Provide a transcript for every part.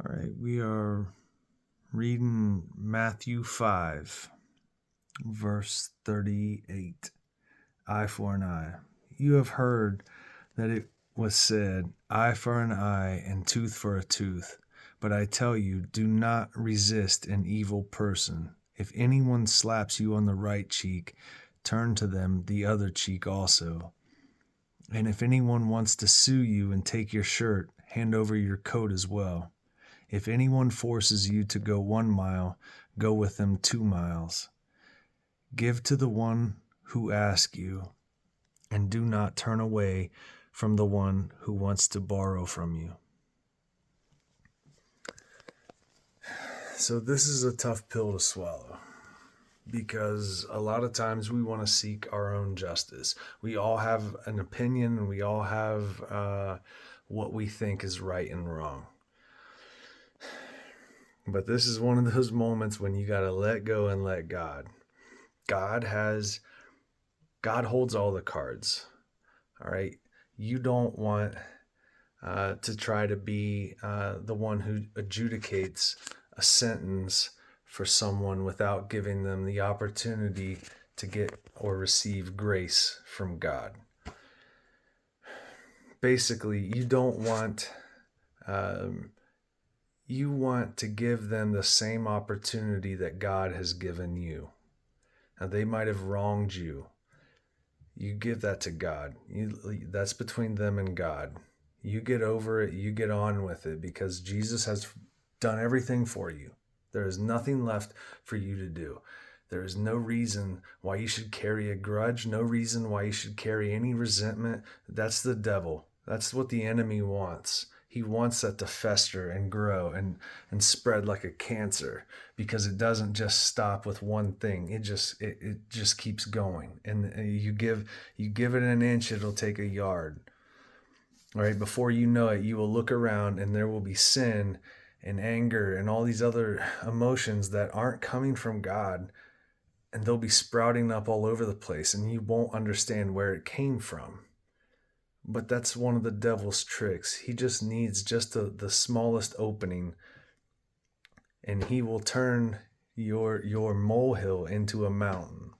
All right, we are reading Matthew 5, verse 38. Eye for an eye. You have heard that it was said, eye for an eye and tooth for a tooth. But I tell you, do not resist an evil person. If anyone slaps you on the right cheek, turn to them the other cheek also. And if anyone wants to sue you and take your shirt, hand over your coat as well. If anyone forces you to go 1 mile, go with them 2 miles. Give to the one who asks you, and do not turn away from the one who wants to borrow from you. So this is a tough pill to swallow, because a lot of times we want to seek our own justice. We all have an opinion, and we all have what we think is right and wrong. But this is one of those moments when you got to let go and let God. God holds all the cards. All right. You don't want to try to be the one who adjudicates a sentence for someone without giving them the opportunity to get or receive grace from God. Basically, you don't want, you want to give them the same opportunity that God has given you. Now, they might have wronged you. You give that to God. That's between them and God. You get over it. You get on with it, because Jesus has done everything for you. There is nothing left for you to do. There is no reason why you should carry a grudge, no reason why you should carry any resentment. That's the devil. That's what the enemy wants. He wants that to fester and grow and spread like a cancer, because it doesn't just stop with one thing. It just keeps going. And you give it an inch, it'll take a yard. All right, before you know it, you will look around and there will be sin and anger and all these other emotions that aren't coming from God, and they'll be sprouting up all over the place, and you won't understand where it came from. But that's one of the devil's tricks. He just needs just the smallest opening, and he will turn your molehill into a mountain.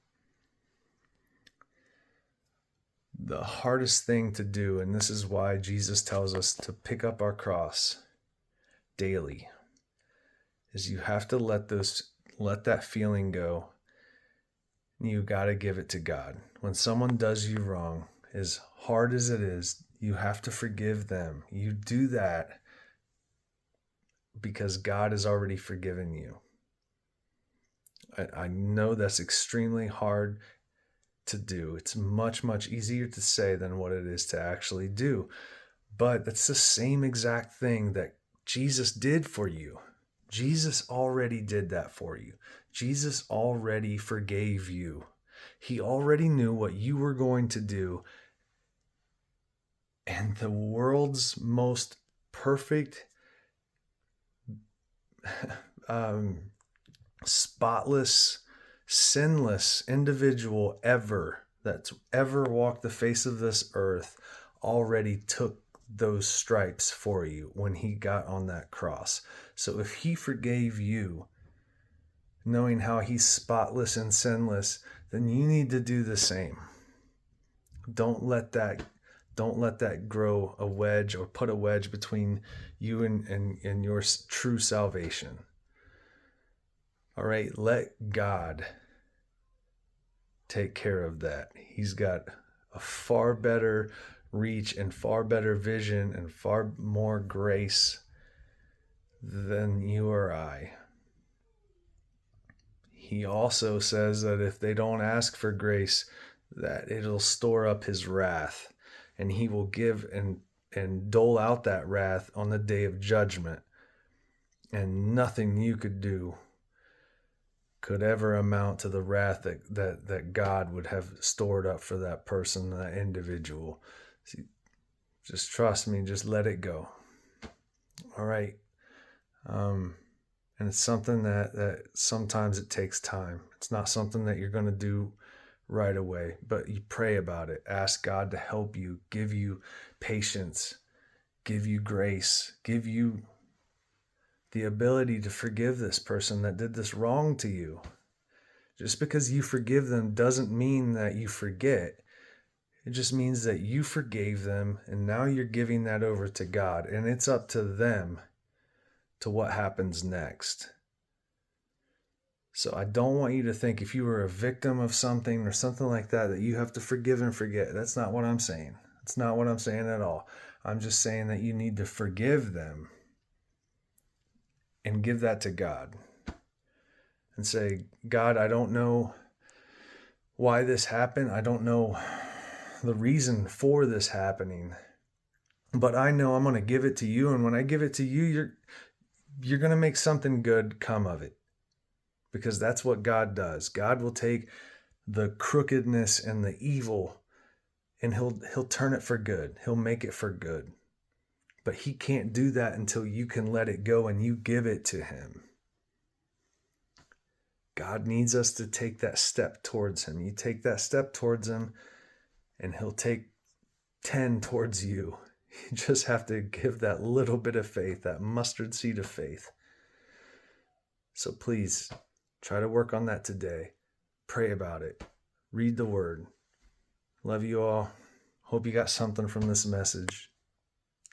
The hardest thing to do, and this is why Jesus tells us to pick up our cross daily, is you have to let that feeling go. You got to give it to God. When someone does you wrong, as hard as it is, you have to forgive them. You do that because God has already forgiven you. I know that's extremely hard to do. It's much, much easier to say than what it is to actually do. But that's the same exact thing that Jesus did for you. Jesus already did that for you. Jesus already forgave you. He already knew what you were going to do. And the world's most perfect, spotless, sinless individual that's ever walked the face of this earth already took those stripes for you when he got on that cross. So if he forgave you, knowing how he's spotless and sinless, then you need to do the same. Don't let that grow a wedge or put a wedge between you and your true salvation. All right, let God take care of that. He's got a far better reach and far better vision and far more grace than you or I. He also says that if they don't ask for grace, that it'll store up his wrath, and he will give and dole out that wrath on the day of judgment. And nothing you could do could ever amount to the wrath that God would have stored up for that person, that individual. See, just trust me, just let it go. All right. And it's something that sometimes it takes time. It's not something that you're going to do right away, but you pray about it. Ask God to help you, give you patience, give you grace, give you the ability to forgive this person that did this wrong to you. Just because you forgive them doesn't mean that you forget. It just means that you forgave them, and now you're giving that over to God, and it's up to them to what happens next. So I don't want you to think if you were a victim of something or something like that, that you have to forgive and forget. That's not what I'm saying. That's not what I'm saying at all. I'm just saying that you need to forgive them and give that to God. And say, God, I don't know why this happened. I don't know the reason for this happening. But I know I'm going to give it to you. And when I give it to you, you're going to make something good come of it. Because that's what God does. God will take the crookedness and the evil and he'll turn it for good. He'll make it for good. But he can't do that until you can let it go and you give it to him. God needs us to take that step towards him. You take that step towards him and he'll take 10 towards you. You just have to give that little bit of faith, that mustard seed of faith. So please try to work on that today. Pray about it. Read the word. Love you all. Hope you got something from this message.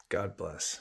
God bless.